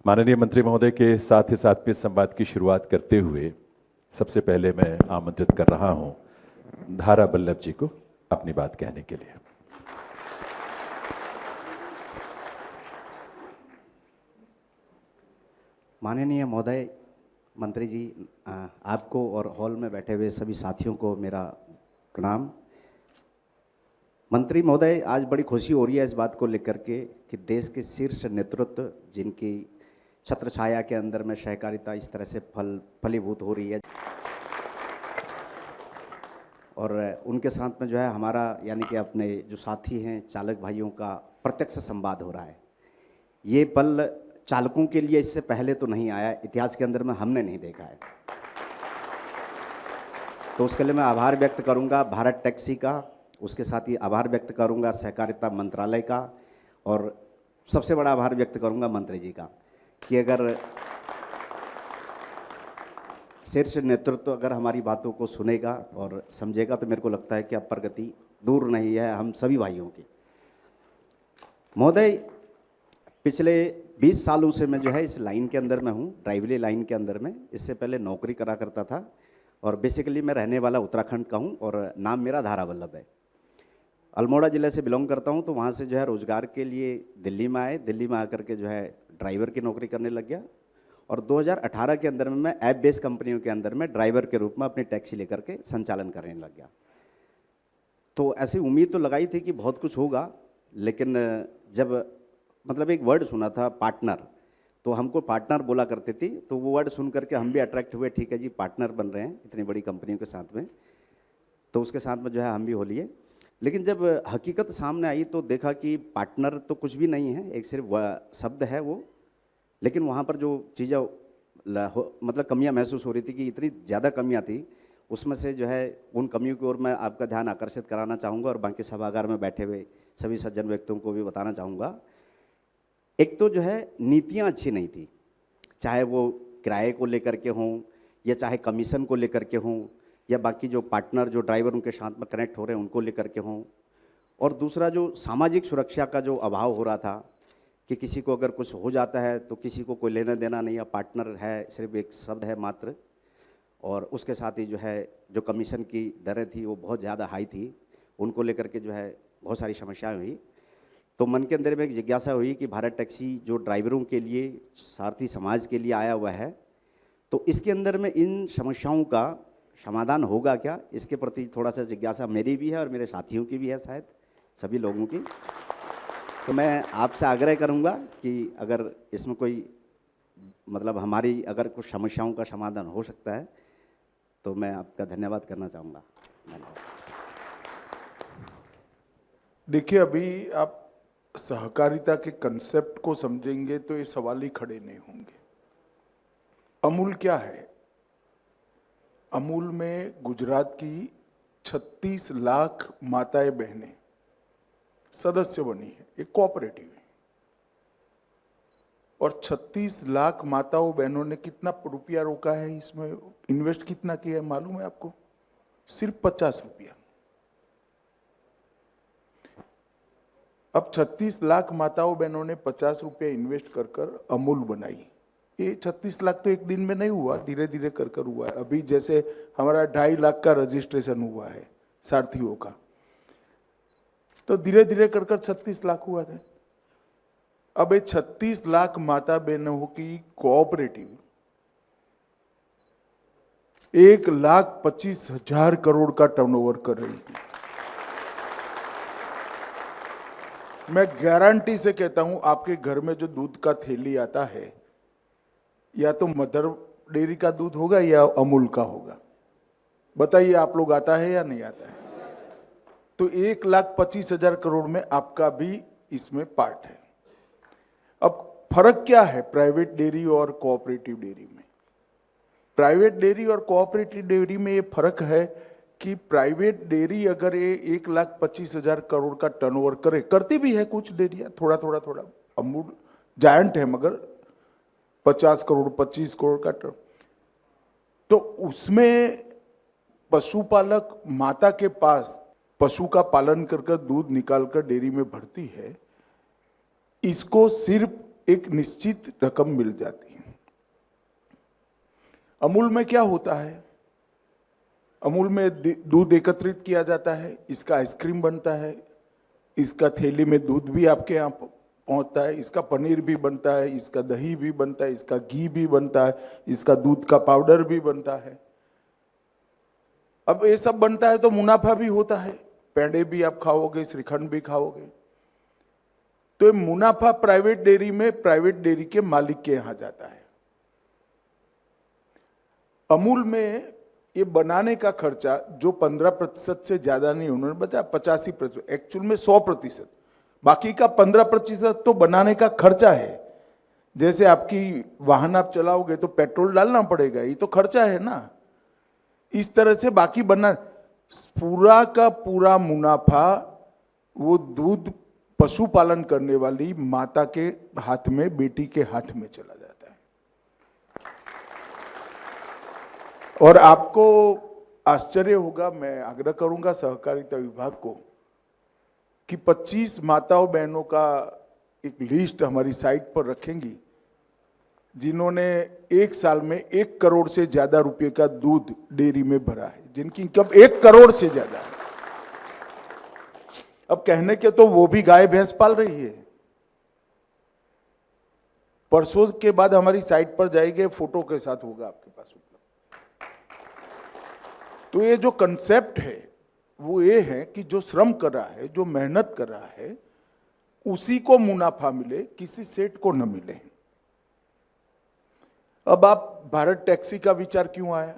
माननीय मंत्री महोदय के साथ ही साथ में संवाद की शुरुआत करते हुए सबसे पहले मैं आमंत्रित कर रहा हूं धारा वल्लभ जी को अपनी बात कहने के लिए। माननीय महोदय मंत्री जी, आपको और हॉल में बैठे हुए सभी साथियों को मेरा प्रणाम। मंत्री महोदय, आज बड़ी खुशी हो रही है इस बात को लेकर के कि देश के शीर्ष नेतृत्व जिनकी छत्र छाया के अंदर में सहकारिता इस तरह से फलीभूत हो रही है और उनके साथ में जो है हमारा यानी कि अपने जो साथी हैं चालक भाइयों का प्रत्यक्ष संवाद हो रहा है। ये पल चालकों के लिए इससे पहले तो नहीं आया, इतिहास के अंदर में हमने नहीं देखा है। तो उसके लिए मैं आभार व्यक्त करूंगा भारत टैक्सी का, उसके साथ ही आभार व्यक्त करूंगा सहकारिता मंत्रालय का और सबसे बड़ा आभार व्यक्त करूंगा मंत्री जी का कि अगर शीर्ष नेतृत्व अगर हमारी बातों को सुनेगा और समझेगा तो मेरे को लगता है कि अब प्रगति दूर नहीं है हम सभी भाइयों की। महोदय, पिछले 20 सालों से मैं जो है इस लाइन के अंदर में हूँ, ड्राइवरी लाइन के अंदर में। इससे पहले नौकरी करा करता था और बेसिकली मैं रहने वाला उत्तराखंड का हूँ और नाम मेरा धारा वल्लभ है। अल्मोड़ा ज़िले से बिलोंग करता हूँ, तो वहाँ से जो है रोज़गार के लिए दिल्ली में आए। दिल्ली में आकर के जो है ड्राइवर की नौकरी करने लग गया और 2018 के अंदर में मैं ऐप बेस्ड कंपनियों के अंदर में ड्राइवर के रूप में अपनी टैक्सी लेकर के संचालन करने लग गया। तो ऐसी उम्मीद तो लगाई थी कि बहुत कुछ होगा, लेकिन जब मतलब एक वर्ड सुना था पार्टनर, तो हमको पार्टनर बोला करते थी, तो वो वर्ड सुन करके हम भी अट्रैक्ट हुए, ठीक है जी पार्टनर बन रहे हैं इतनी बड़ी कंपनियों के साथ में, तो उसके साथ में जो है हम भी हो लिए। लेकिन जब हकीकत सामने आई तो देखा कि पार्टनर तो कुछ भी नहीं है, एक सिर्फ शब्द है वो। लेकिन वहाँ पर जो चीज़ें मतलब कमियाँ महसूस हो रही थी कि इतनी ज़्यादा कमियाँ थी, उसमें से जो है उन कमियों की ओर मैं आपका ध्यान आकर्षित कराना चाहूँगा और बाकी सभागार में बैठे हुए सभी सज्जन व्यक्तियों को भी बताना चाहूँगा। एक तो जो है नीतियाँ अच्छी नहीं थी, चाहे वो किराए को लेकर के हों या चाहे कमीशन को लेकर के हों या बाकी जो पार्टनर जो ड्राइवर उनके साथ में कनेक्ट हो रहे हैं उनको लेकर के हों। और दूसरा जो सामाजिक सुरक्षा का जो अभाव हो रहा था कि किसी को अगर कुछ हो जाता है तो किसी को कोई लेना देना नहीं, या पार्टनर है सिर्फ एक शब्द है मात्र। और उसके साथ ही जो है जो कमीशन की दरें थी वो बहुत ज़्यादा हाई थी, उनको लेकर के जो है बहुत सारी समस्याएं हुई। तो मन के अंदर में एक जिज्ञासा हुई कि भारत टैक्सी जो ड्राइवरों के लिए सारथी समाज के लिए आया हुआ है, तो इसके अंदर में इन समस्याओं का समाधान होगा क्या, इसके प्रति थोड़ा सा जिज्ञासा मेरी भी है और मेरे साथियों की भी है, शायद सभी लोगों की। तो मैं आपसे आग्रह करूंगा कि अगर इसमें कोई मतलब हमारी अगर कुछ समस्याओं का समाधान हो सकता है तो मैं आपका धन्यवाद करना चाहूँगा। धन्यवाद। देखिए, अभी आप सहकारिता के कंसेप्ट को समझेंगे तो ये सवाल ही खड़े नहीं होंगे। अमूल क्या है? अमूल में गुजरात की 36 लाख माताएं बहनें सदस्य बनी है, एक कोऑपरेटिव है। और 36 लाख माताओं बहनों ने कितना रुपया रोका है, इसमें इन्वेस्ट कितना किया है मालूम है आपको? सिर्फ 50 रुपया। अब 36 लाख माताओं बहनों ने 50 रुपया इन्वेस्ट कर कर अमूल बनाई। ये 36 लाख तो एक दिन में नहीं हुआ, धीरे धीरे कर कर हुआ है। अभी जैसे हमारा 2.5 लाख का रजिस्ट्रेशन हुआ है सारथियों का, तो धीरे धीरे कर कर 36 लाख हुआ था। अब ये 36 लाख माता बहनों की कोऑपरेटिव 1,25,000 करोड़ का टर्नओवर कर रही है। मैं गारंटी से कहता हूं, आपके घर में जो दूध का थैली आता है या तो मदर डेयरी का दूध होगा या अमूल का होगा। बताइए आप लोग, आता है या नहीं आता है? तो 1,25,000 करोड़ में आपका भी इसमें पार्ट है। अब फर्क क्या है प्राइवेट डेयरी और कोऑपरेटिव डेयरी में? प्राइवेट डेयरी और कोऑपरेटिव डेयरी में ये फर्क है कि प्राइवेट डेयरी अगर ये 1,25,000 करोड़ का टर्नओवर करे, करती भी है कुछ डेयरियां, थोड़ा थोड़ा थोड़ा, अमूल जायंट है मगर 50 करोड़ 25 करोड़ का टर्न, तो उसमें पशुपालक माता के पास पशु का पालन कर दूध निकालकर डेयरी में भरती है। इसको सिर्फ एक निश्चित रकम मिल जाती है। अमूल में क्या होता है, अमूल में दूध एकत्रित किया जाता है, इसका आइसक्रीम बनता है, इसका थैली में दूध भी आपके यहाँ पहुंचता है, इसका पनीर भी बनता है, इसका दही भी बनता है, इसका घी भी बनता है, इसका दूध का पाउडर भी बनता है। अब ये सब बनता है तो मुनाफा भी होता है, पेड़े भी आप खाओगे, श्रीखंड भी खाओगे, तो ये मुनाफा प्राइवेट डेयरी में प्राइवेट डेयरी के मालिक के यहां जाता है। अमूल में ये बनाने का खर्चा जो 15% से ज्यादा नहीं, उन्होंने बताया 85%, एक्चुअल में 100%, बाकी का 15% तो बनाने का खर्चा है। जैसे आपकी वाहन आप चलाओगे तो पेट्रोल डालना पड़ेगा, ये तो खर्चा है ना। इस तरह से बाकी बना पूरा का पूरा मुनाफा वो दूध पशुपालन करने वाली माता के हाथ में, बेटी के हाथ में चला जाता है। और आपको आश्चर्य होगा, मैं आग्रह करूंगा सहकारिता विभाग को कि 25 माताओं बहनों का एक लिस्ट हमारी साइट पर रखेंगी जिन्होंने एक साल में 1 करोड़ से ज्यादा रुपए का दूध डेयरी में भरा है, जिनकी इनकम 1 करोड़ से ज्यादा है। अब कहने के तो वो भी गाय भैंस पाल रही है। परसों के बाद हमारी साइट पर जाएंगे, फोटो के साथ होगा आपके पास उपलब्ध। तो ये जो कंसेप्ट है वो ये है कि जो श्रम कर रहा है, जो मेहनत कर रहा है, उसी को मुनाफा मिले, किसी सेठ को न मिले। अब आप भारत टैक्सी का विचार क्यों आया?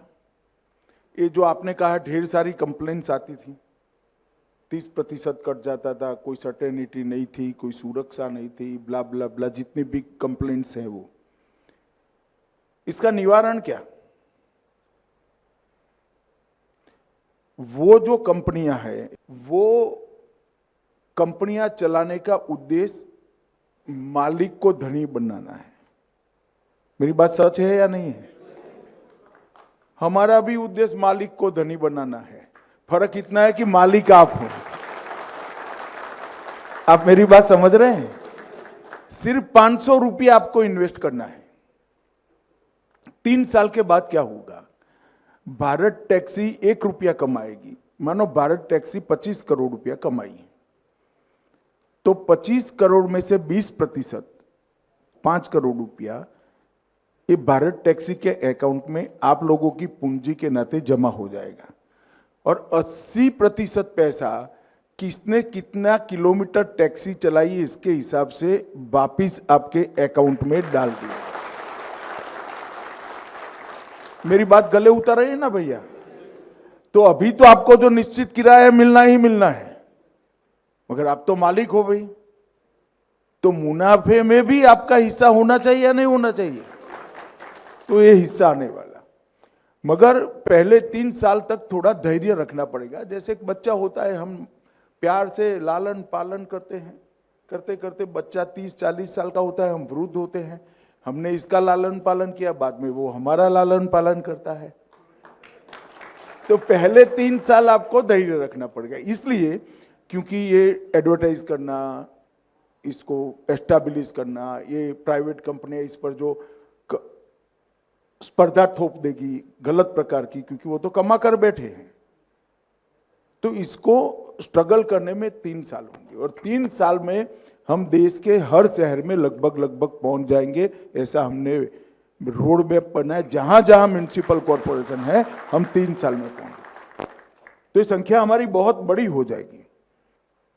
ये जो आपने कहा ढेर सारी कंप्लेंट्स आती थी, 30% कट जाता था, कोई सर्टेनिटी नहीं थी, कोई सुरक्षा नहीं थी, ब्ला ब्ला ब्ला, जितनी भी कंप्लेंट्स हैं वो, इसका निवारण क्या? वो जो कंपनियां हैं, वो कंपनियां चलाने का उद्देश्य मालिक को धनी बनाना है। मेरी बात सच है या नहीं है? हमारा भी उद्देश्य मालिक को धनी बनाना है, फर्क इतना है कि मालिक आप हो। आप मेरी बात समझ रहे हैं? सिर्फ 500 रुपया आपको इन्वेस्ट करना है। 3 साल के बाद क्या होगा? भारत टैक्सी 1 रुपया कमाएगी। मानो भारत टैक्सी 25 करोड़ रुपया कमाई, तो 25 करोड़ में से 20%, 5 करोड़ रुपया, ये भारत टैक्सी के अकाउंट में आप लोगों की पूंजी के नाते जमा हो जाएगा। और 80% पैसा किसने कितना किलोमीटर टैक्सी चलाई इसके हिसाब से वापिस आपके अकाउंट में डाल दिया। मेरी बात गले उतर रही है ना भैया? तो अभी तो आपको जो निश्चित किराया मिलना ही मिलना है, मगर आप तो मालिक हो भाई, तो मुनाफे में भी आपका हिस्सा होना चाहिए या नहीं होना चाहिए? तो ये हिस्सा आने वाला, मगर पहले 3 साल तक थोड़ा धैर्य रखना पड़ेगा। जैसे एक बच्चा होता है, हम प्यार से लालन पालन करते हैं, करते करते बच्चा 30-40 साल का होता है, हम वृद्ध होते हैं, हमने इसका लालन पालन किया, बाद में वो हमारा लालन पालन करता है। तो पहले 3 साल आपको धैर्य रखना पड़ेगा, इसलिए क्योंकि ये एडवर्टाइज करना, इसको एस्टैब्लिश करना, ये प्राइवेट कंपनियां इस पर जो स्पर्धा थोप देगी गलत प्रकार की, क्योंकि वो तो कमा कर बैठे हैं, तो इसको स्ट्रगल करने में 3 साल होंगे। और 3 साल में हम देश के हर शहर में लगभग पहुंच जाएंगे। ऐसा हमने रोड मैप बनाया, जहां जहां म्युनिसिपल कॉरपोरेशन है हम 3 साल में पहुंचेंगे। तो ये संख्या हमारी बहुत बड़ी हो जाएगी।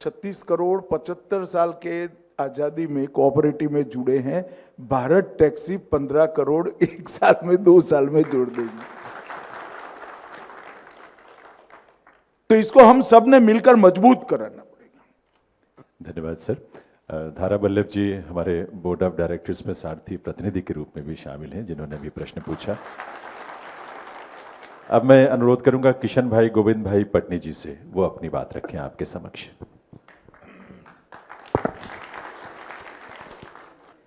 36 करोड़ 75 साल के आजादी में कोऑपरेटिव में जुड़े हैं, भारत टैक्सी 15 करोड़ 1 साल में 2 साल में जोड़ देगी। तो इसको हम सब ने मिलकर मजबूत कराना पड़ेगा। धन्यवाद सर। धारा वल्लभ जी हमारे बोर्ड ऑफ डायरेक्टर्स में सारथी प्रतिनिधि के रूप में भी शामिल हैं, जिन्होंने भी प्रश्न पूछा। अब मैं अनुरोध करूंगा किशन भाई गोविंद भाई पटनी जी से, वो अपनी बात रखें आपके समक्ष।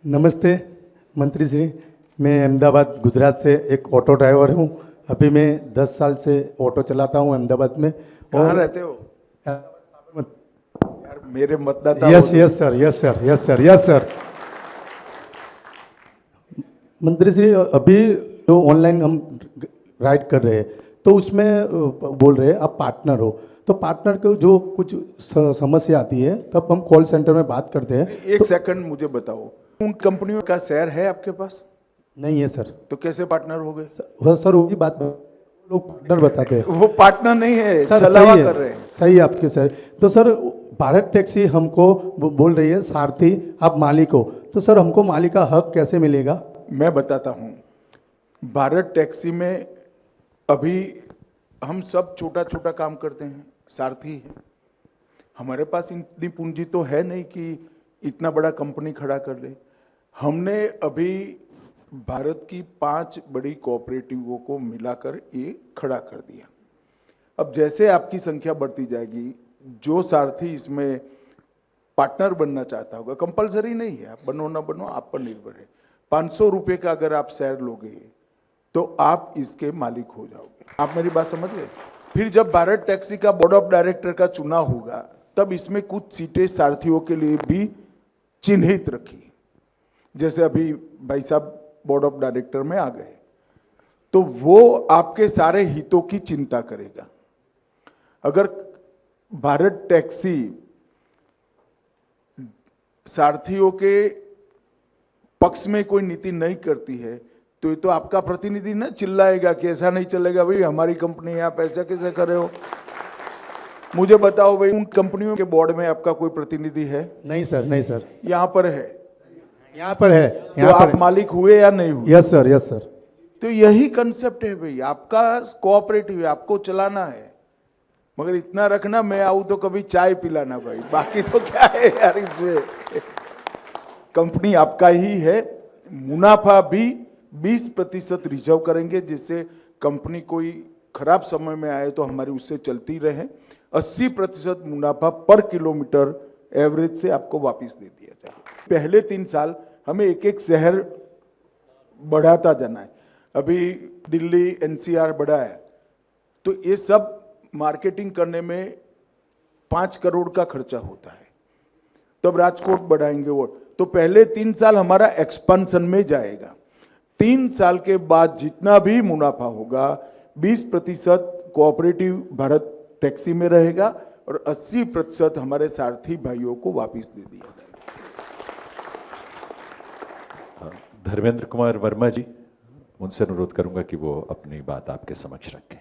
नमस्ते मंत्री श्री, मैं अहमदाबाद गुजरात से एक ऑटो ड्राइवर हूँ। अभी मैं 10 साल से ऑटो चलाता हूँ अहमदाबाद में। कहाँ रहते हो? यार मेरे मतदाता। Yes sir, yes sir, yes sir, yes sir. मंत्री श्री, अभी जो ऑनलाइन हम राइड कर रहे हैं तो उसमें बोल रहे हैं आप पार्टनर हो, तो पार्टनर को जो कुछ समस्या आती है तब हम कॉल सेंटर में बात करते हैं। एक सेकंड मुझे बताओ, उन कंपनियों का शेयर है आपके पास? नहीं है सर। तो कैसे पार्टनर हो गए? सर वही बात लोग पार्टनर बताते हैं। वो पार्टनर नहीं है, सर छलावा सही है, कर रहे हैं। सही है आपके सर। तो सर भारत टैक्सी हमको बोल रही है सारथी आप मालिक हो, तो सर हमको मालिक का हक कैसे मिलेगा? मैं बताता हूं, भारत टैक्सी में अभी हम सब छोटा छोटा काम करते हैं, सारथी है। हमारे पास इतनी पूंजी तो है नहीं कि इतना बड़ा कंपनी खड़ा कर ले। हमने अभी भारत की 5 बड़ी कोऑपरेटिवों को मिलाकर ये खड़ा कर दिया। अब जैसे आपकी संख्या बढ़ती जाएगी, जो सारथी इसमें पार्टनर बनना चाहता होगा, कंपलसरी नहीं है, आप बनो ना बनो आप पर निर्भर है। 500 रुपये का अगर आप शेयर लोगे तो आप इसके मालिक हो जाओगे। आप मेरी बात समझ गए? फिर जब भारत टैक्सी का बोर्ड ऑफ डायरेक्टर का चुनाव होगा तब इसमें कुछ सीटें सारथियों के लिए भी चिन्हित रखी, जैसे अभी भाई साहब बोर्ड ऑफ डायरेक्टर में आ गए, तो वो आपके सारे हितों की चिंता करेगा। अगर भारत टैक्सी सारथियों के पक्ष में कोई नीति नहीं करती है तो ये तो आपका प्रतिनिधि ना चिल्लाएगा कि ऐसा नहीं चलेगा, भाई हमारी कंपनी है, आप ऐसा कैसे कर रहे हो। मुझे बताओ भाई, उन कंपनियों के बोर्ड में आपका कोई प्रतिनिधि है? नहीं सर, नहीं सर। यहाँ पर है, यहाँ पर है। तो आप मालिक हुए या नहीं हुए? Yes sir, yes sir. तो यही कंसेप्ट है भाई, आपका कोऑपरेटिव है, आपको चलाना है, मगर इतना रखना मैं आऊं तो कभी चाय पिलाना भाई, बाकी तो क्या है यार इसमें। कंपनी आपका ही है, मुनाफा भी 20% रिजर्व करेंगे, जिससे कंपनी कोई खराब समय में आए तो हमारी उससे चलती रहे। 80% मुनाफा पर किलोमीटर एवरेज से आपको वापस दे दिया जाए। पहले 3 साल हमें एक एक शहर बढ़ाता जाना है। अभी दिल्ली एनसीआर बढ़ा है, तो ये सब मार्केटिंग करने में 5 करोड़ का खर्चा होता है। तब राजकोट बढ़ाएंगे वो, तो पहले 3 साल हमारा एक्सपेंशन में जाएगा। 3 साल के बाद जितना भी मुनाफा होगा 20% कोऑपरेटिव भारत टैक्सी में रहेगा और 80% हमारे सारथी भाइयों को वापस दे दिया जाएगा। धर्मेंद्र कुमार वर्मा जी, उनसे अनुरोध करूंगा कि वो अपनी बात आपके समक्ष रखें।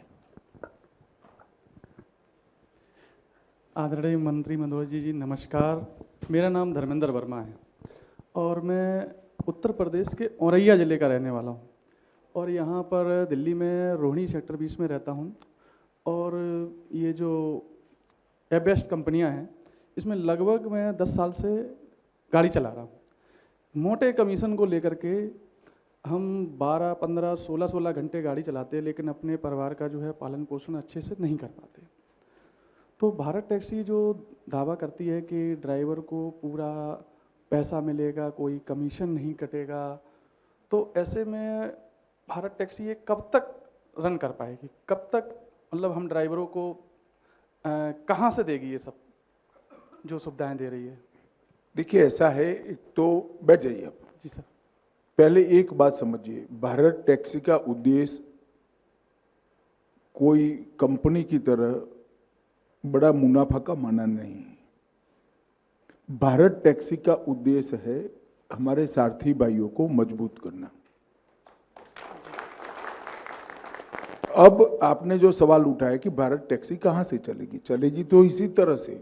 आदरणीय मंत्री मधोजी जी नमस्कार। मेरा नाम धर्मेंद्र वर्मा है और मैं उत्तर प्रदेश के औरैया ज़िले का रहने वाला हूँ और यहाँ पर दिल्ली में रोहिणी सेक्टर 20 में रहता हूँ। और ये जो एबेस्ट कंपनियाँ हैं इसमें लगभग मैं 10 साल से गाड़ी चला रहा हूँ। मोटे कमीशन को लेकर के हम 12, 15, 16 घंटे गाड़ी चलाते हैं, लेकिन अपने परिवार का जो है पालन पोषण अच्छे से नहीं कर पाते। तो भारत टैक्सी जो दावा करती है कि ड्राइवर को पूरा पैसा मिलेगा, कोई कमीशन नहीं कटेगा, तो ऐसे में भारत टैक्सी ये कब तक रन कर पाएगी? कब तक मतलब हम ड्राइवरों को कहाँ से देगी ये सब जो सुविधाएं दे रही है? देखिए ऐसा है, एक तो बैठ जाइए आप। जी सर। पहले एक बात समझिए, भारत टैक्सी का उद्देश्य कोई कंपनी की तरह बड़ा मुनाफा कमाना नहीं है। भारत टैक्सी का उद्देश्य है हमारे सारथी भाइयों को मजबूत करना। अब आपने जो सवाल उठाया कि भारत टैक्सी कहां से चलेगी, चलेगी तो इसी तरह से,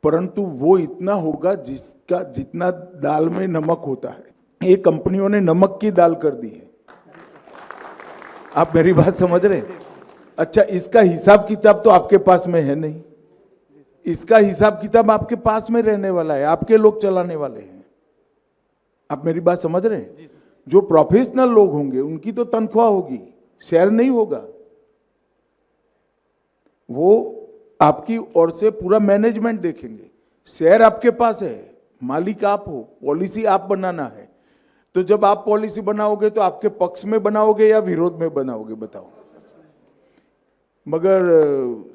परंतु वो इतना होगा जिसका जितना दाल में नमक होता है। ये कंपनियों ने नमक की दाल कर दी है। आप मेरी बात समझ रहे हैं? अच्छा, इसका हिसाब किताब तो आपके पास में है नहीं, इसका हिसाब किताब आपके पास में रहने वाला है, आपके लोग चलाने वाले हैं। आप मेरी बात समझ रहे हैं? जो प्रोफेशनल लोग होंगे उनकी तो तनख्वाह होगी, शेयर नहीं होगा। वो आपकी ओर से पूरा मैनेजमेंट देखेंगे। शेयर आपके पास है, मालिक आप हो, पॉलिसी आप बनाना है। तो जब आप पॉलिसी बनाओगे तो आपके पक्ष में बनाओगे या विरोध में बनाओगे, बताओ। मगर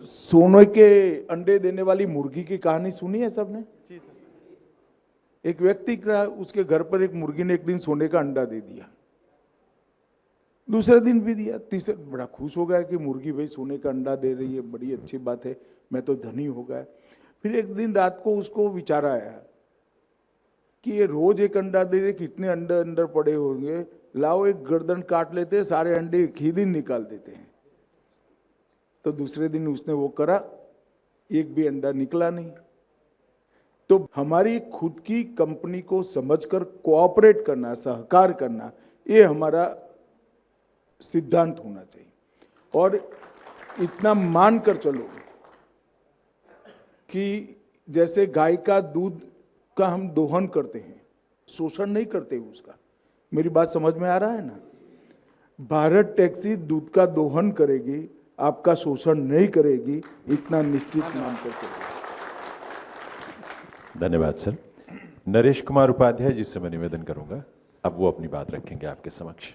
सोने के अंडे देने वाली मुर्गी की कहानी सुनी है सबने? जी सर। एक व्यक्ति का उसके घर पर एक मुर्गी ने एक दिन सोने का अंडा दे दिया, दूसरे दिन भी दिया, तीसरे बड़ा खुश हो गया कि मुर्गी भाई सोने का अंडा दे रही है, बड़ी अच्छी बात है, मैं तो धनी हो गया। फिर एक दिन रात को उसको विचार आया कि ये रोज एक अंडा दे रहे, कितने अंडे अंदर पड़े होंगे, लाओ एक गर्दन काट लेते हैं, सारे अंडे एक ही दिन निकाल देते हैं। तो दूसरे दिन उसने वो करा, एक भी अंडा निकला नहीं। तो हमारी खुद की कंपनी को समझकर कोऑपरेट करना, सहकार करना, ये हमारा सिद्धांत होना चाहिए। और इतना मानकर चलो कि जैसे गाय का दूध का हम दोहन करते हैं, शोषण नहीं करते उसका। मेरी बात समझ में आ रहा है ना? भारत टैक्सी दूध का दोहन करेगी, आपका शोषण नहीं करेगी, इतना निश्चित मानकर चलो। धन्यवाद सर। नरेश कुमार उपाध्याय जी से मैं निवेदन करूंगा, अब वो अपनी बात रखेंगे आपके समक्ष।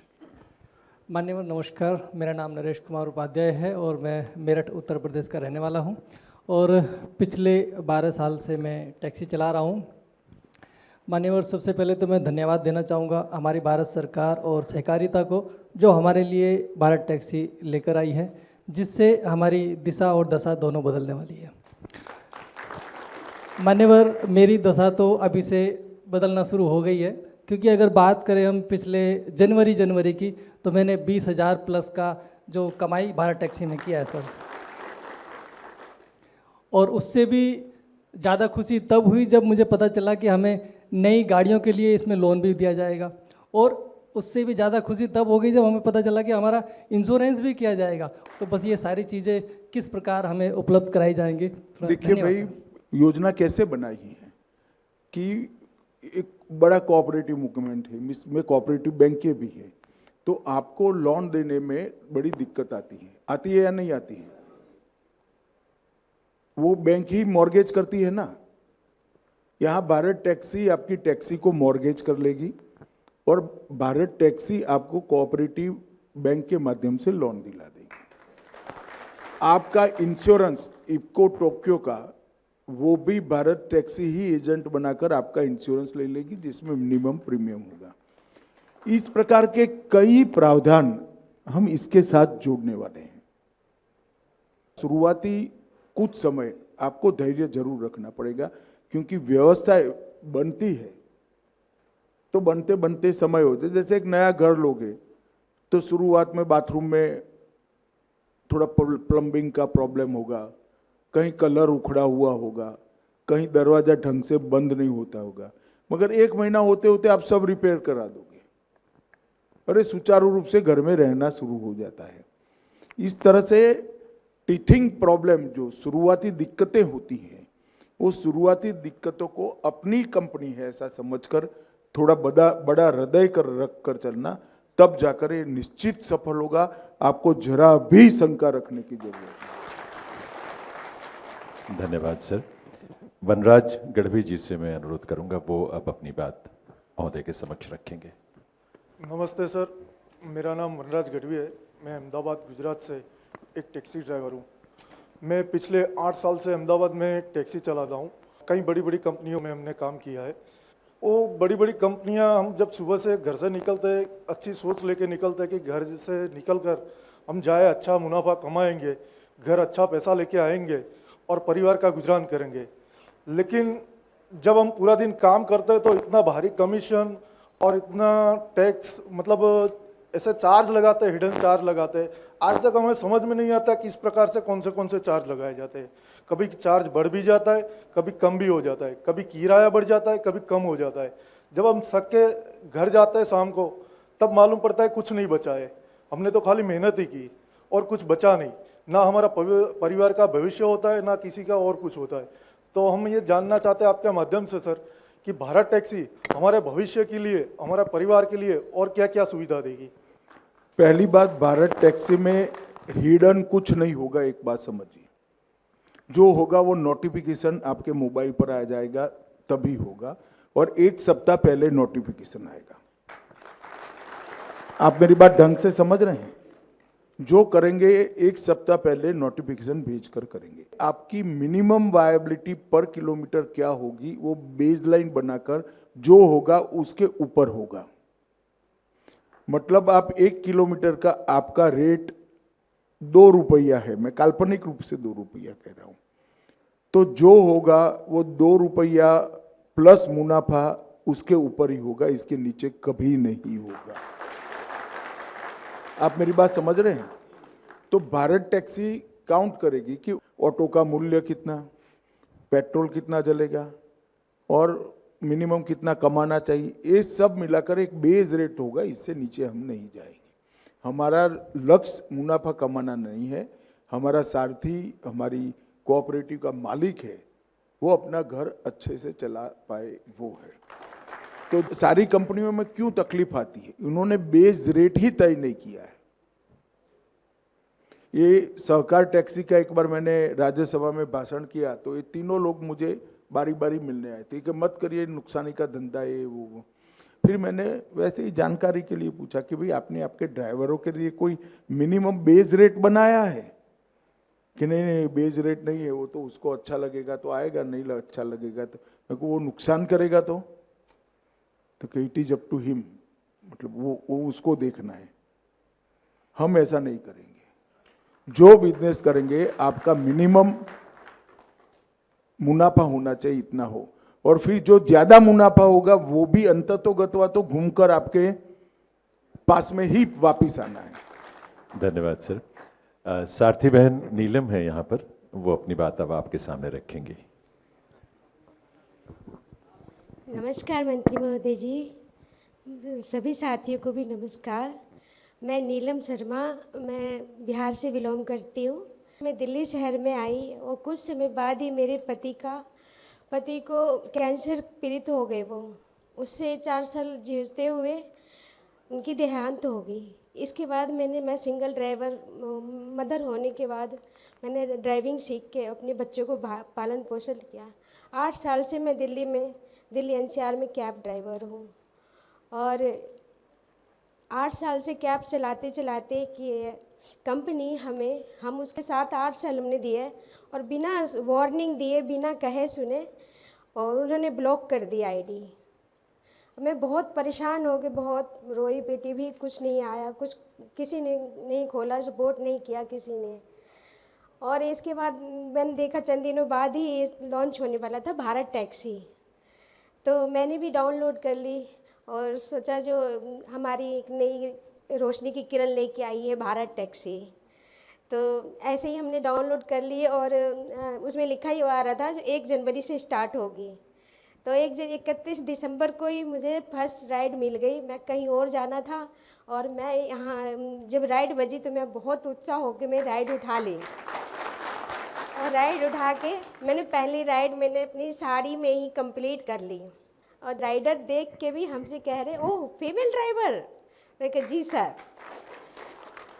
मान्यवर नमस्कार, मेरा नाम नरेश कुमार उपाध्याय है और मैं मेरठ उत्तर प्रदेश का रहने वाला हूं और पिछले 12 साल से मैं टैक्सी चला रहा हूं। मान्यवर, सबसे पहले तो मैं धन्यवाद देना चाहूँगा हमारी भारत सरकार और सहकारिता को, जो हमारे लिए भारत टैक्सी लेकर आई है, जिससे हमारी दिशा और दशा दोनों बदलने वाली है। मान्यवर, मेरी दशा तो अभी से बदलना शुरू हो गई है, क्योंकि अगर बात करें हम पिछले जनवरी की, तो मैंने 20,000 प्लस का जो कमाई भारत टैक्सी में किया है सर। और उससे भी ज़्यादा खुशी तब हुई जब मुझे पता चला कि हमें नई गाड़ियों के लिए इसमें लोन भी दिया जाएगा, और उससे भी ज़्यादा खुशी तब हो गई जब हमें पता चला कि हमारा इंश्योरेंस भी किया जाएगा। तो बस ये सारी चीज़ें किस प्रकार हमें उपलब्ध कराई जाएंगी। देखिए भाई, योजना कैसे बनाई है कि एक बड़ा कोऑपरेटिव मूवमेंट है, इसमें कोऑपरेटिव बैंकें भी है, तो आपको लोन देने में बड़ी दिक्कत आती है या नहीं आती है? वो बैंक ही मॉर्गेज करती है ना। यहाँ भारत टैक्सी आपकी टैक्सी को मॉर्गेज कर लेगी और भारत टैक्सी आपको कोऑपरेटिव बैंक के माध्यम से लोन दिला देगी। आपका इंश्योरेंस इफ्को टोक्यो का, वो भी भारत टैक्सी ही एजेंट बनाकर आपका इंश्योरेंस ले लेगी, जिसमें मिनिमम प्रीमियम होगा। इस प्रकार के कई प्रावधान हम इसके साथ जोड़ने वाले हैं। शुरुआती कुछ समय आपको धैर्य जरूर रखना पड़ेगा, क्योंकि व्यवस्था बनती है तो बनते बनते समय होते। जैसे एक नया घर लोगे तो शुरुआत में बाथरूम में थोड़ा प्लम्बिंग का प्रॉब्लम होगा, कहीं कलर उखड़ा हुआ होगा, कहीं दरवाजा ढंग से बंद नहीं होता होगा, मगर 1 महीना होते होते आप सब रिपेयर करा दोगे और ये सुचारू रूप से घर में रहना शुरू हो जाता है। इस तरह से टीथिंग प्रॉब्लम, जो शुरुआती दिक्कतें होती हैं, वो शुरुआती दिक्कतों को अपनी कंपनी है ऐसा समझकर थोड़ा बड़ा हृदय कर रख कर चलना, तब जाकर ये निश्चित सफल होगा। आपको जरा भी शंका रखने की जरूरत नहीं। धन्यवाद सर। वनराज गढ़वी जी से मैं अनुरोध करूंगा, वो अब अपनी बात महोदय के समक्ष रखेंगे। नमस्ते सर, मेरा नाम वनराज गढ़वी है। मैं अहमदाबाद गुजरात से एक टैक्सी ड्राइवर हूँ। मैं पिछले 8 साल से अहमदाबाद में टैक्सी चलाता हूँ। कई बड़ी बड़ी कंपनियों में हमने काम किया है। वो बड़ी बड़ी कंपनियाँ, हम जब सुबह से घर से निकलते, अच्छी सोच लेके निकलते कि घर से निकलकर हम जाए, अच्छा मुनाफा कमाएंगे, घर अच्छा पैसा लेके आएंगे और परिवार का गुजरान करेंगे। लेकिन जब हम पूरा दिन काम करते हैं तो इतना भारी कमीशन और इतना टैक्स, मतलब ऐसे चार्ज लगाते हैं, हिडन चार्ज लगाते हैं। आज तक हमें समझ में नहीं आता किस प्रकार से कौन से चार्ज लगाए जाते हैं। कभी चार्ज बढ़ भी जाता है, कभी कम भी हो जाता है, कभी किराया बढ़ जाता है, कभी कम हो जाता है। जब हम थक के घर जाते हैं शाम को, तब मालूम पड़ता है कुछ नहीं बचा है। हमने तो खाली मेहनत ही की और कुछ बचा नहीं। ना हमारा परिवार का भविष्य होता है, ना किसी का और कुछ होता है। तो हम ये जानना चाहते हैं आपके माध्यम से सर कि भारत टैक्सी हमारे भविष्य के लिए, हमारे परिवार के लिए और क्या क्या सुविधा देगी। पहली बात, भारत टैक्सी में हिडन कुछ नहीं होगा। एक बात समझिए, जो होगा वो नोटिफिकेशन आपके मोबाइल पर आ जाएगा, तभी होगा, और 1 सप्ताह पहले नोटिफिकेशन आएगा। आप मेरी बात ढंग से समझ रहे हैं? जो करेंगे 1 सप्ताह पहले नोटिफिकेशन भेजकर करेंगे। आपकी मिनिमम वायबिलिटी पर किलोमीटर क्या होगी, वो बेसलाइन बनाकर जो होगा उसके ऊपर होगा। मतलब आप 1 किलोमीटर का आपका रेट 2 रुपया है, मैं काल्पनिक रूप से 2 रुपया कह रहा हूं, तो जो होगा वो 2 रुपया प्लस मुनाफा उसके ऊपर ही होगा, इसके नीचे कभी नहीं होगा। आप मेरी बात समझ रहे हैं? तो भारत टैक्सी काउंट करेगी कि ऑटो का मूल्य कितना, पेट्रोल कितना जलेगा और मिनिमम कितना कमाना चाहिए, ये सब मिलाकर एक बेस रेट होगा, इससे नीचे हम नहीं जाएंगे। हमारा लक्ष्य मुनाफा कमाना नहीं है, हमारा सारथी हमारी कोऑपरेटिव का मालिक है, वो अपना घर अच्छे से चला पाए, वो है। तो सारी कंपनियों में क्यों तकलीफ आती है? उन्होंने बेस रेट ही तय नहीं किया है। ये सहकार टैक्सी का एक बार मैंने राज्यसभा में भाषण किया तो ये तीनों लोग मुझे बारी बारी मिलने आए थे कि मत करिए, नुकसानी का धंधा है वो। फिर मैंने वैसे ही जानकारी के लिए पूछा कि भाई आपने आपके ड्राइवरों के लिए कोई मिनिमम बेस रेट बनाया है कि नहीं बेस रेट नहीं है, वो तो उसको अच्छा लगेगा तो आएगा, नहीं अच्छा लगेगा तो वो नुकसान करेगा तो it is up to him, मतलब वो उसको देखना है। हम ऐसा नहीं करेंगे। जो बिजनेस करेंगे आपका मिनिमम मुनाफा होना चाहिए, इतना हो, और फिर जो ज्यादा मुनाफा होगा वो भी अंततोगत्वा तो घूमकर आपके पास में ही वापिस आना है। धन्यवाद सर। सारथी बहन नीलम है यहाँ पर, वो अपनी बात अब आपके सामने रखेंगी। नमस्कार मंत्री महोदय जी, सभी साथियों को भी नमस्कार। मैं नीलम शर्मा, मैं बिहार से बिलोंग करती हूँ। मैं दिल्ली शहर में आई और कुछ समय बाद ही मेरे पति को कैंसर पीड़ित हो गए। वो उससे 4 साल जूझते हुए उनकी देहांत हो गई। इसके बाद मैं सिंगल ड्राइवर मदर होने के बाद मैंने ड्राइविंग सीख के अपने बच्चों को पालन पोषण किया। 8 साल से मैं दिल्ली एनसीआर में कैब ड्राइवर हूँ और 8 साल से कैब चलाते चलाते कि कंपनी हम उसके साथ 8 साल हमने दिए और बिना वार्निंग दिए, बिना कहे सुने, और उन्होंने ब्लॉक कर दी आईडी। मैं बहुत परेशान हो गई, बहुत रोई पीटी, भी कुछ नहीं आया, कुछ किसी ने नहीं खोला, सपोर्ट नहीं किया किसी ने। और इसके बाद मैंने देखा चंद दिनों बाद ही ये लॉन्च होने वाला था भारत टैक्सी, तो मैंने भी डाउनलोड कर ली और सोचा जो हमारी एक नई रोशनी की किरण लेके आई है भारत टैक्सी, तो ऐसे ही हमने डाउनलोड कर ली और उसमें लिखा ही आ रहा था जो 1 जनवरी से स्टार्ट होगी। तो 31 दिसंबर को ही मुझे फर्स्ट राइड मिल गई। मैं कहीं और जाना था और मैं यहाँ जब राइड बजी तो मैं बहुत उत्साह होकर मैं राइड उठा ली और राइड उठा के मैंने पहली राइड मैंने अपनी साड़ी में ही कंप्लीट कर ली। और राइडर देख के भी हमसे कह रहे, ओह फीमेल ड्राइवर। मैं कहा जी सर।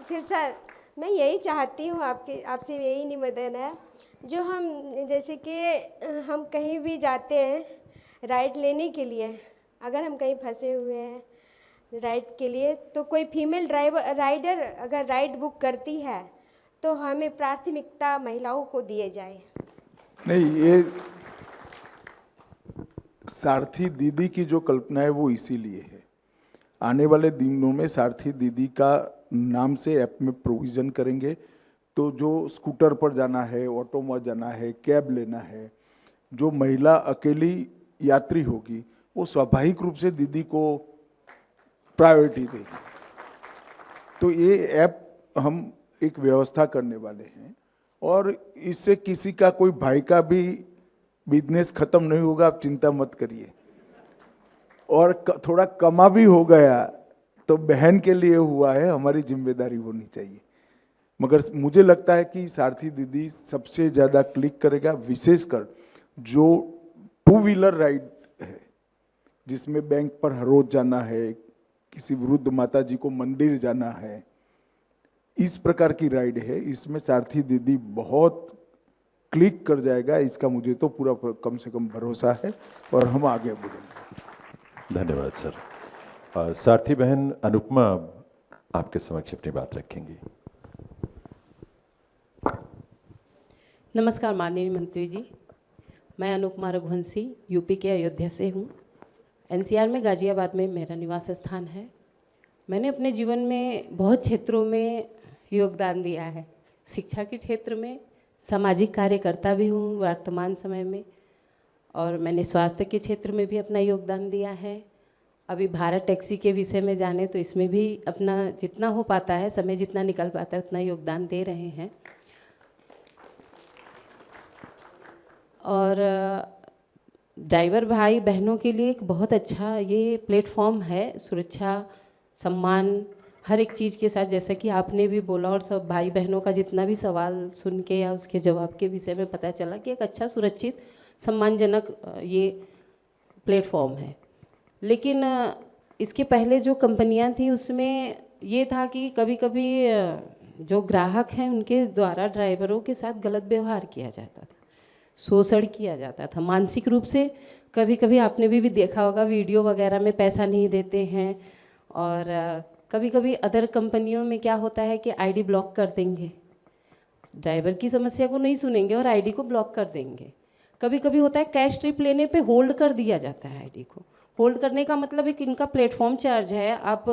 फिर सर मैं यही चाहती हूँ आपसे यही निवेदन है, जो हम जैसे कि हम कहीं भी जाते हैं राइड लेने के लिए, अगर हम कहीं फंसे हुए हैं राइड के लिए, तो कोई फीमेल राइडर अगर राइड बुक करती है तो हमें प्राथमिकता महिलाओं को दिए जाए। नहीं, ये सारथी दीदी की जो कल्पना है वो इसीलिए है। आने वाले दिनों में सारथी दीदी का नाम से ऐप में प्रोविज़न करेंगे, तो जो स्कूटर पर जाना है, ऑटो में जाना है, कैब लेना है, जो महिला अकेली यात्री होगी वो स्वाभाविक रूप से दीदी को प्रायोरिटी देगी। तो ये ऐप हम एक व्यवस्था करने वाले हैं और इससे किसी का कोई भाई का भी बिजनेस खत्म नहीं होगा, आप चिंता मत करिए। और थोड़ा कमा भी हो गया तो बहन के लिए हुआ है, हमारी जिम्मेदारी होनी चाहिए। मगर मुझे लगता है कि सारथी दीदी सबसे ज़्यादा क्लिक करेगा, विशेषकर जो 2 व्हीलर राइड है जिसमें बैंक पर हर रोज जाना है, किसी वृद्ध माता जी को मंदिर जाना है, इस प्रकार की राइड है, इसमें सारथी दीदी बहुत क्लिक कर जाएगा, इसका मुझे तो पूरा कम से कम भरोसा है और हम आगे बढ़ेंगे। धन्यवाद सर। सारथी बहन अनुपमा आपके समक्ष अपनी बात रखेंगी। नमस्कार माननीय मंत्री जी, मैं अनुपमा रघुवंशी यूपी के अयोध्या से हूँ। एनसीआर में गाजियाबाद में मेरा निवास स्थान है। मैंने अपने जीवन में बहुत क्षेत्रों में योगदान दिया है। शिक्षा के क्षेत्र में सामाजिक कार्यकर्ता भी हूँ वर्तमान समय में, और मैंने स्वास्थ्य के क्षेत्र में भी अपना योगदान दिया है। अभी भारत टैक्सी के विषय में जाने तो इसमें भी अपना जितना हो पाता है, समय जितना निकल पाता है उतना योगदान दे रहे हैं। और ड्राइवर भाई बहनों के लिए एक बहुत अच्छा ये प्लेटफॉर्म है, सुरक्षा, सम्मान, हर एक चीज़ के साथ, जैसा कि आपने भी बोला और सब भाई बहनों का जितना भी सवाल सुन के या उसके जवाब के विषय में पता चला कि एक अच्छा सुरक्षित सम्मानजनक ये प्लेटफॉर्म है। लेकिन इसके पहले जो कंपनियां थी उसमें ये था कि कभी कभी जो ग्राहक हैं उनके द्वारा ड्राइवरों के साथ गलत व्यवहार किया जाता था, शोषण किया जाता था मानसिक रूप से। कभी कभी आपने भी देखा होगा वीडियो वगैरह में पैसा नहीं देते हैं, और कभी कभी अदर कंपनियों में क्या होता है कि आईडी ब्लॉक कर देंगे, ड्राइवर की समस्या को नहीं सुनेंगे और आईडी को ब्लॉक कर देंगे। कभी कभी होता है कैश ट्रिप लेने पे होल्ड कर दिया जाता है आईडी को। होल्ड करने का मतलब एक इनका प्लेटफॉर्म चार्ज है। आप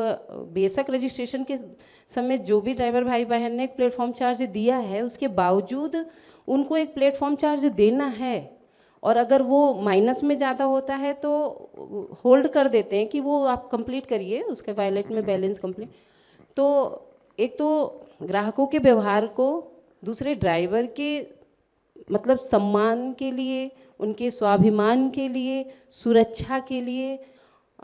बेशक रजिस्ट्रेशन के समय जो भी ड्राइवर भाई बहन ने एक प्लेटफॉर्म चार्ज दिया है, उसके बावजूद उनको एक प्लेटफॉर्म चार्ज देना है, और अगर वो माइनस में ज़्यादा होता है तो होल्ड कर देते हैं कि वो आप कंप्लीट करिए, उसके वॉलेट में बैलेंस कंप्लीट। तो एक तो ग्राहकों के व्यवहार को, दूसरे ड्राइवर के मतलब सम्मान के लिए, उनके स्वाभिमान के लिए, सुरक्षा के लिए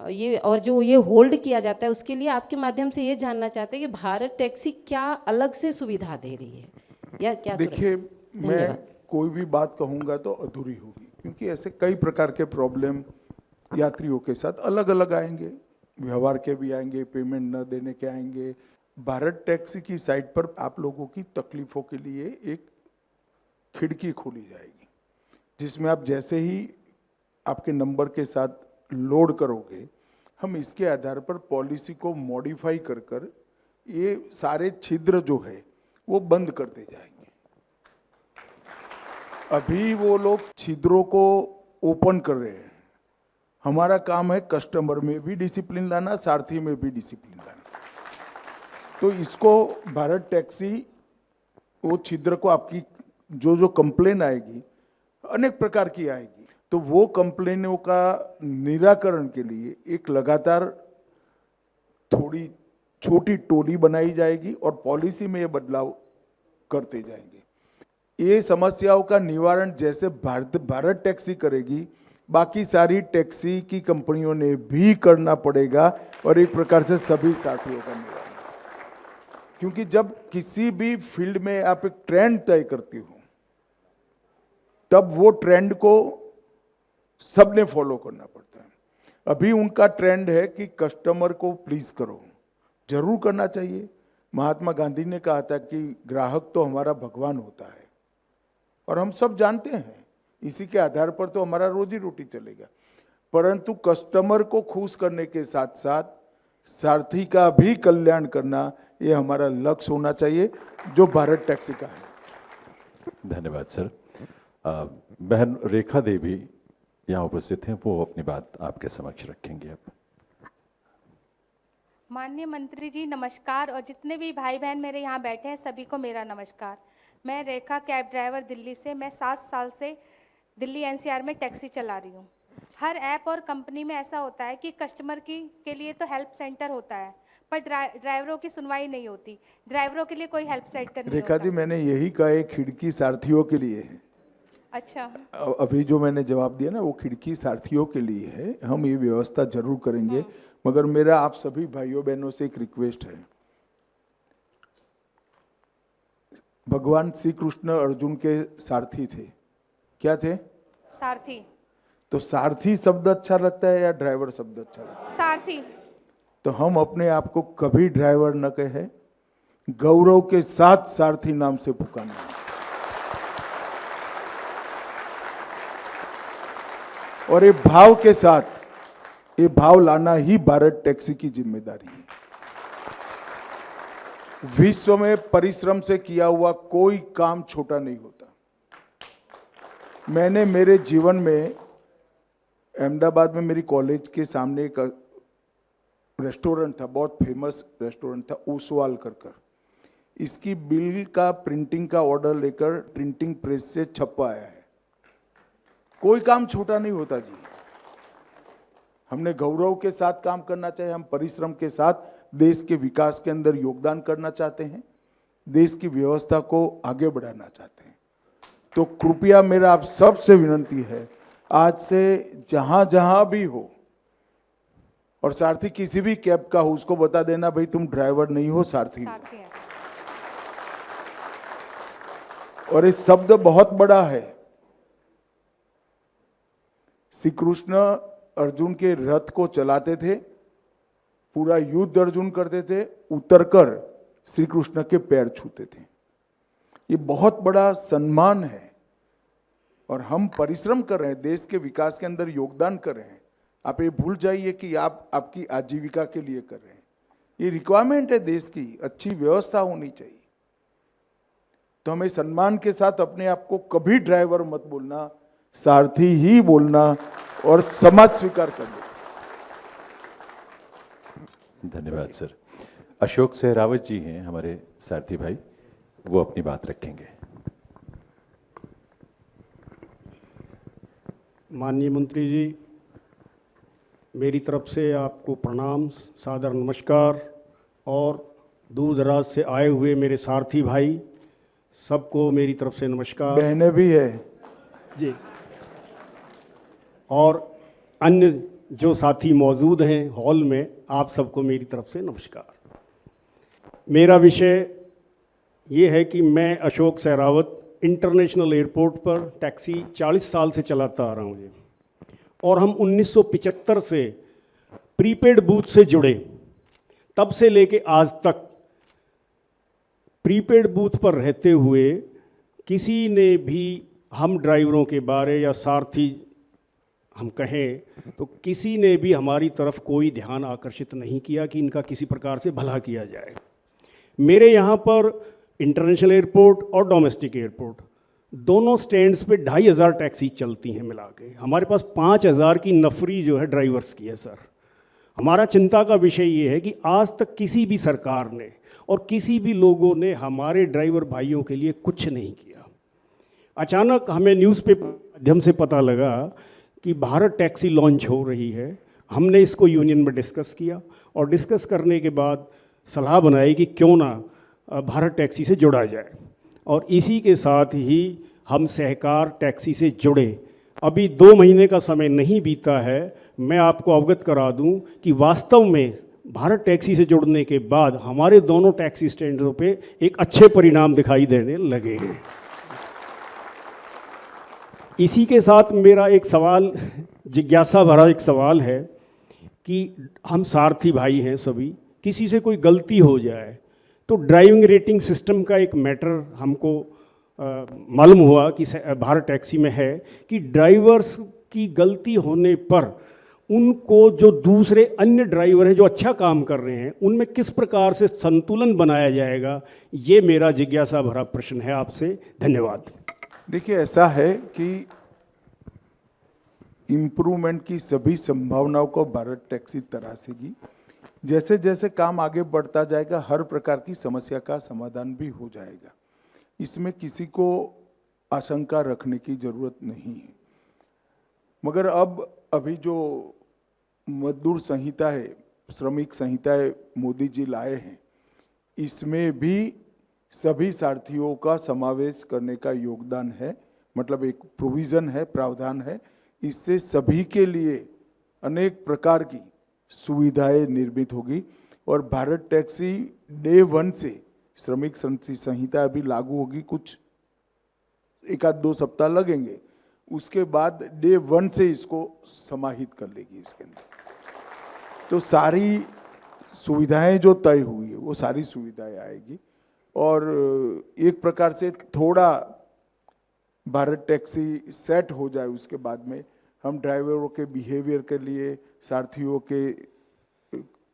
ये, और जो ये होल्ड किया जाता है उसके लिए आपके माध्यम से ये जानना चाहते हैं कि भारत टैक्सी क्या अलग से सुविधा दे रही है या क्या? देखिए, मैं कोई भी बात कहूँगा तो अधूरी होगी, क्योंकि ऐसे कई प्रकार के प्रॉब्लम यात्रियों के साथ अलग अलग आएंगे, व्यवहार के भी आएंगे, पेमेंट न देने के आएंगे। भारत टैक्सी की साइट पर आप लोगों की तकलीफ़ों के लिए एक खिड़की खोली जाएगी, जिसमें आप जैसे ही आपके नंबर के साथ लोड करोगे, हम इसके आधार पर पॉलिसी को मॉडिफाई कर कर ये सारे छिद्र जो है वो बंद करते जाएंगे। अभी वो लोग छिद्रों को ओपन कर रहे हैं। हमारा काम है कस्टमर में भी डिसिप्लिन लाना, सारथी में भी डिसिप्लिन लाना। तो इसको भारत टैक्सी वो छिद्र को, आपकी जो जो कंप्लेन आएगी, अनेक प्रकार की आएगी, तो वो कंप्लेनों का निराकरण के लिए एक लगातार थोड़ी छोटी टोली बनाई जाएगी और पॉलिसी में ये बदलाव करते जाएंगे। ये समस्याओं का निवारण जैसे भारत टैक्सी करेगी, बाकी सारी टैक्सी की कंपनियों ने भी करना पड़ेगा, और एक प्रकार से सभी साथियों का निवारण। क्योंकि जब किसी भी फील्ड में आप एक ट्रेंड तय करती हो, तब वो ट्रेंड को सबने फॉलो करना पड़ता है। अभी उनका ट्रेंड है कि कस्टमर को प्लीज करो, जरूर करना चाहिए। महात्मा गांधी ने कहा था कि ग्राहक तो हमारा भगवान होता है, और हम सब जानते हैं, इसी के आधार पर तो हमारा रोजी रोटी चलेगा। परंतु कस्टमर को खुश करने के साथ साथ सारथी का भी कल्याण करना, ये हमारा लक्ष्य होना चाहिए, जो भारत टैक्सी का है। धन्यवाद सर। बहन रेखा देवी यहाँ उपस्थित हैं, वो अपनी बात आपके समक्ष रखेंगे। अब माननीय मंत्री जी नमस्कार, और जितने भी भाई बहन मेरे यहाँ बैठे हैं सभी को मेरा नमस्कार। मैं रेखा कैब ड्राइवर दिल्ली से, मैं 7 साल से दिल्ली एनसीआर में टैक्सी चला रही हूँ। हर ऐप और कंपनी में ऐसा होता है कि कस्टमर के लिए तो हेल्प सेंटर होता है, पर ड्राइवरों की सुनवाई नहीं होती। ड्राइवरों के लिए कोई हेल्प सेंटर नहीं रेखा होता। जी, मैंने यही कहा है, खिड़की सारथियों के लिए है। अच्छा, अभी जो मैंने जवाब दिया ना, वो खिड़की सारथियों के लिए है। हम ये व्यवस्था जरूर करेंगे, मगर मेरा आप सभी भाइयों बहनों से एक रिक्वेस्ट है। भगवान श्री कृष्ण अर्जुन के सारथी थे। क्या थे? सारथी। तो सारथी शब्द अच्छा लगता है या ड्राइवर शब्द अच्छा लगता है? सारथी। तो हम अपने आप को कभी ड्राइवर न कहे, गौरव के साथ सारथी नाम से पुकारना। और ये भाव के साथ, ये भाव लाना ही भारत टैक्सी की जिम्मेदारी है। विश्व में परिश्रम से किया हुआ कोई काम छोटा नहीं होता। मैंने मेरे जीवन में अहमदाबाद में मेरी कॉलेज के सामने एक रेस्टोरेंट था, बहुत फेमस रेस्टोरेंट था, ओसवाल कर। इसकी बिल का प्रिंटिंग का ऑर्डर लेकर प्रिंटिंग प्रेस से छपवाया है। कोई काम छोटा नहीं होता जी। हमने गौरव के साथ काम करना चाहिए, हम परिश्रम के साथ देश के विकास के अंदर योगदान करना चाहते हैं, देश की व्यवस्था को आगे बढ़ाना चाहते हैं। तो कृपया मेरा आप सबसे विनंती है, आज से जहां जहां भी हो, और सारथी किसी भी कैब का हो, उसको बता देना भाई तुम ड्राइवर नहीं हो, सारथी हो। और ये शब्द बहुत बड़ा है। श्री कृष्ण अर्जुन के रथ को चलाते थे, पूरा युद्ध अर्जुन करते थे, उतरकर श्री कृष्ण के पैर छूते थे। ये बहुत बड़ा सम्मान है और हम परिश्रम कर रहे हैं, देश के विकास के अंदर योगदान कर रहे हैं। आप ये भूल जाइए कि आप आपकी आजीविका के लिए कर रहे हैं। ये रिक्वायरमेंट है देश की, अच्छी व्यवस्था होनी चाहिए। तो हमें सम्मान के साथ अपने आप को कभी ड्राइवर मत बोलना, सारथी ही बोलना और समाज स्वीकार कर लेना। धन्यवाद सर। अशोक सहरावत जी हैं हमारे सारथी भाई, वो अपनी बात रखेंगे। माननीय मंत्री जी, मेरी तरफ से आपको प्रणाम, सादर नमस्कार। और दूर दराज से आए हुए मेरे सारथी भाई सबको मेरी तरफ से नमस्कार। बहनें भी है जी। और अन्य जो साथी मौजूद हैं हॉल में, आप सबको मेरी तरफ से नमस्कार। मेरा विषय ये है कि मैं अशोक सहरावत इंटरनेशनल एयरपोर्ट पर टैक्सी 40 साल से चलाता आ रहा हूँ जी। और हम 1975 से प्रीपेड बूथ से जुड़े, तब से लेके आज तक प्रीपेड बूथ पर रहते हुए किसी ने भी हम ड्राइवरों के बारे या सारथी हम कहें तो किसी ने भी हमारी तरफ कोई ध्यान आकर्षित नहीं किया कि इनका किसी प्रकार से भला किया जाए। मेरे यहाँ पर इंटरनेशनल एयरपोर्ट और डोमेस्टिक एयरपोर्ट दोनों स्टैंड्स पे 2500 टैक्सी चलती हैं मिला के। हमारे पास 5000 की नफरी जो है ड्राइवर्स की है सर। हमारा चिंता का विषय ये है कि आज तक किसी भी सरकार ने और किसी भी लोगों ने हमारे ड्राइवर भाइयों के लिए कुछ नहीं किया। अचानक हमें न्यूज़पेपर माध्यम से पता लगा कि भारत टैक्सी लॉन्च हो रही है। हमने इसको यूनियन में डिस्कस किया और डिस्कस करने के बाद सलाह बनाई कि क्यों ना भारत टैक्सी से जुड़ा जाए। और इसी के साथ ही हम सहकार टैक्सी से जुड़े। अभी 2 महीने का समय नहीं बीता है, मैं आपको अवगत करा दूं कि वास्तव में भारत टैक्सी से जुड़ने के बाद हमारे दोनों टैक्सी स्टैंडों पे एक अच्छे परिणाम दिखाई देने लगे हैं। इसी के साथ मेरा एक सवाल, जिज्ञासा भरा एक सवाल है कि हम सारथी भाई हैं सभी, किसी से कोई गलती हो जाए तो ड्राइविंग रेटिंग सिस्टम का एक मैटर हमको मालूम हुआ कि भारत टैक्सी में है कि ड्राइवर्स की गलती होने पर उनको जो दूसरे अन्य ड्राइवर हैं जो अच्छा काम कर रहे हैं उनमें किस प्रकार से संतुलन बनाया जाएगा, ये मेरा जिज्ञासा भरा प्रश्न है आपसे। धन्यवाद। देखिए, ऐसा है कि इम्प्रूवमेंट की सभी संभावनाओं को भारत टैक्सी तरासेगी। जैसे जैसे काम आगे बढ़ता जाएगा हर प्रकार की समस्या का समाधान भी हो जाएगा। इसमें किसी को आशंका रखने की जरूरत नहीं है। मगर अभी जो मजदूर संहिता है, श्रमिक संहिता है, मोदी जी लाए हैं, इसमें भी सभी सारथियों का समावेश करने का योगदान है। मतलब एक प्रोविज़न है, प्रावधान है। इससे सभी के लिए अनेक प्रकार की सुविधाएं निर्मित होगी। और भारत टैक्सी डे 1 से श्रमिक संहिता अभी लागू होगी, कुछ 1-2 सप्ताह लगेंगे, उसके बाद डे 1 से इसको समाहित कर लेगी इसके अंदर। तो सारी सुविधाएं जो तय हुई है वो सारी सुविधाएं आएगी। और एक प्रकार से थोड़ा भारत टैक्सी सेट हो जाए उसके बाद में हम ड्राइवरों के बिहेवियर के लिए, सारथियों के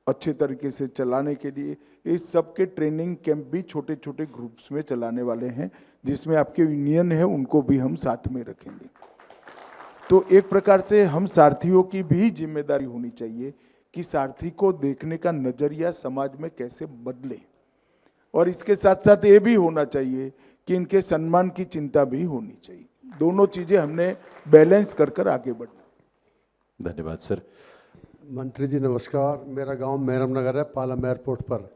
अच्छे तरीके से चलाने के लिए इस सब के ट्रेनिंग कैंप भी छोटे छोटे ग्रुप्स में चलाने वाले हैं, जिसमें आपके यूनियन है उनको भी हम साथ में रखेंगे। तो एक प्रकार से हम सारथियों की भी जिम्मेदारी होनी चाहिए कि सारथी को देखने का नजरिया समाज में कैसे बदले, और इसके साथ साथ ये भी होना चाहिए कि इनके सम्मान की चिंता भी होनी चाहिए। दोनों चीजें हमने बैलेंस कर आगे बढ़ना। धन्यवाद सर। मंत्री जी नमस्कार, मेरा गांव मेहरम नगर है पालम एयरपोर्ट पर,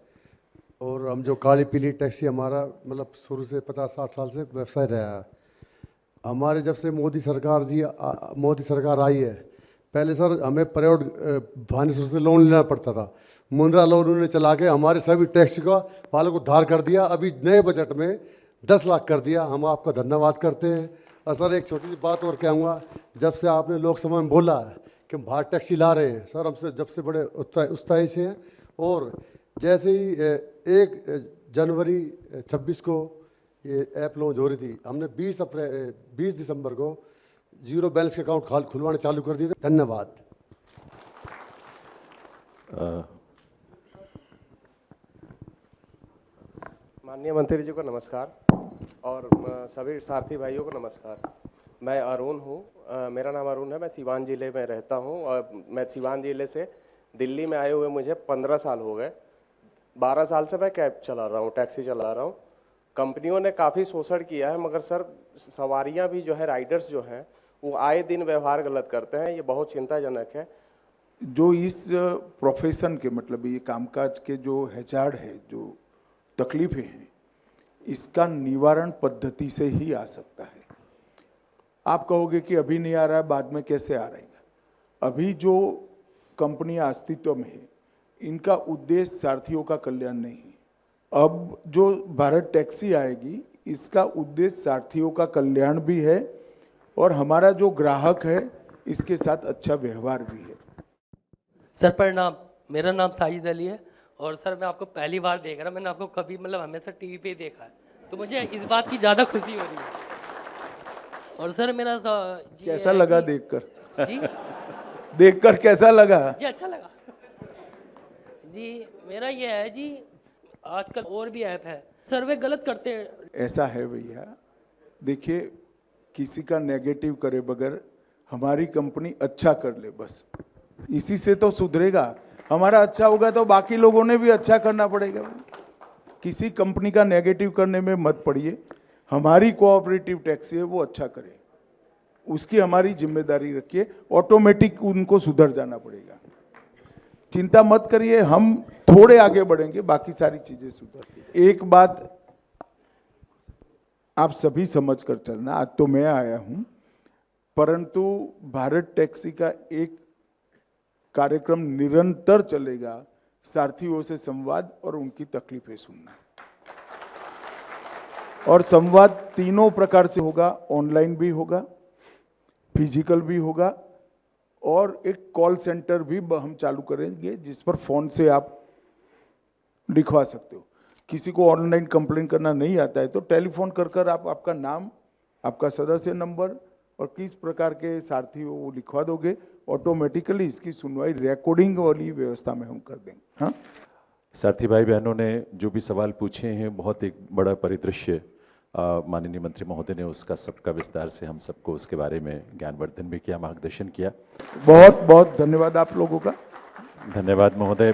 और हम जो काली पीली टैक्सी हमारा मतलब शुरू से 50-60 साल से व्यवसाय रहा है। हमारे जब से मोदी सरकार आई है, पहले सर हमें प्राइवेट भानेश्वर से लोन लेना पड़ता था, मुद्रा लोन उन्होंने चला के हमारे सभी टैक्सी का वालों को उद्धार कर दिया। अभी नए बजट में 10 लाख कर दिया, हम आपका धन्यवाद करते हैं। और सर एक छोटी सी बात और कहूँगा, जब से आपने लोकसभा में बोला कि हम बाहर टैक्सी ला रहे हैं, सर हमसे जब से बड़े उत्साही से हैं। और जैसे ही 1 जनवरी 26 को ये ऐप लॉन्च हो रही थी, हमने 20 दिसंबर को जीरो बैलेंस के अकाउंट खुलवाने चालू कर दिए थे। धन्यवाद। माननीय मंत्री जी को नमस्कार और सभी सारथी भाइयों को नमस्कार। मैं अरुण हूँ, मेरा नाम अरुण है, मैं सीवान ज़िले में रहता हूँ और मैं सीवान ज़िले से दिल्ली में आए हुए मुझे 15 साल हो गए। 12 साल से मैं कैब चला रहा हूँ, टैक्सी चला रहा हूँ। कंपनियों ने काफ़ी शोषण किया है, मगर सर सवारियाँ भी जो है, राइडर्स जो हैं वो आए दिन व्यवहार गलत करते हैं, ये बहुत चिंताजनक है। जो इस प्रोफेशन के मतलब ये कामकाज के जो हैजार्ड है, जो तकलीफें हैं, इसका निवारण पद्धति से ही आ सकता है। आप कहोगे कि अभी नहीं आ रहा है, बाद में कैसे आ रहेगा? अभी जो कंपनियां अस्तित्व में है, इनका उद्देश्य सारथियों का कल्याण नहीं है। अब जो भारत टैक्सी आएगी, इसका उद्देश्य सारथियों का कल्याण भी है और हमारा जो ग्राहक है इसके साथ अच्छा व्यवहार भी है। सर प्रणाम, मेरा नाम साजिद अली है और सर मैं आपको पहली बार देख रहा हूँ। मैंने आपको कभी मतलब हमेशा टीवी पे ही देखा है, तो मुझे इस बात की ज़्यादा खुशी हो रही है। और सर मेरा कैसा लगा देखकर? जी देखकर कैसा लगा? जी अच्छा लगा जी। मेरा ये है जी, आजकल और भी ऐप है सर, वे गलत करते हैं। ऐसा है भैया, देखिए किसी का नेगेटिव करे बगैर हमारी कंपनी अच्छा कर ले, बस इसी से तो सुधरेगा। हमारा अच्छा होगा तो बाकी लोगों ने भी अच्छा करना पड़ेगा। किसी कंपनी का नेगेटिव करने में मत पड़िए। हमारी कोऑपरेटिव टैक्सी है, वो अच्छा करे, उसकी हमारी जिम्मेदारी रखिए। ऑटोमेटिक उनको सुधर जाना पड़ेगा। चिंता मत करिए, हम थोड़े आगे बढ़ेंगे, बाकी सारी चीजें सुधरती। एक बात आप सभी समझ कर चलना, आज तो मैं आया हूं, परंतु भारत टैक्सी का एक कार्यक्रम निरंतर चलेगा, सारथियों से संवाद और उनकी तकलीफें सुनना। और संवाद तीनों प्रकार से होगा, ऑनलाइन भी होगा, फिजिकल भी होगा, और एक कॉल सेंटर भी हम चालू करेंगे जिस पर फोन से आप लिखवा सकते हो। किसी को ऑनलाइन कंप्लेन करना नहीं आता है तो टेलीफोन कर आप आपका नाम, आपका सदस्य नंबर और किस प्रकार के सारथी हो वो लिखवा दोगे, ऑटोमेटिकली इसकी सुनवाई रिकॉर्डिंग वाली व्यवस्था में हम कर देंगे। हाँ, सारथी भाई बहनों ने जो भी सवाल पूछे हैं, बहुत एक बड़ा परिदृश्य माननीय मंत्री महोदय ने उसका सबका विस्तार से हम सबको उसके बारे में ज्ञानवर्धन भी किया, मार्गदर्शन किया। बहुत बहुत धन्यवाद आप लोगों का। धन्यवाद महोदय।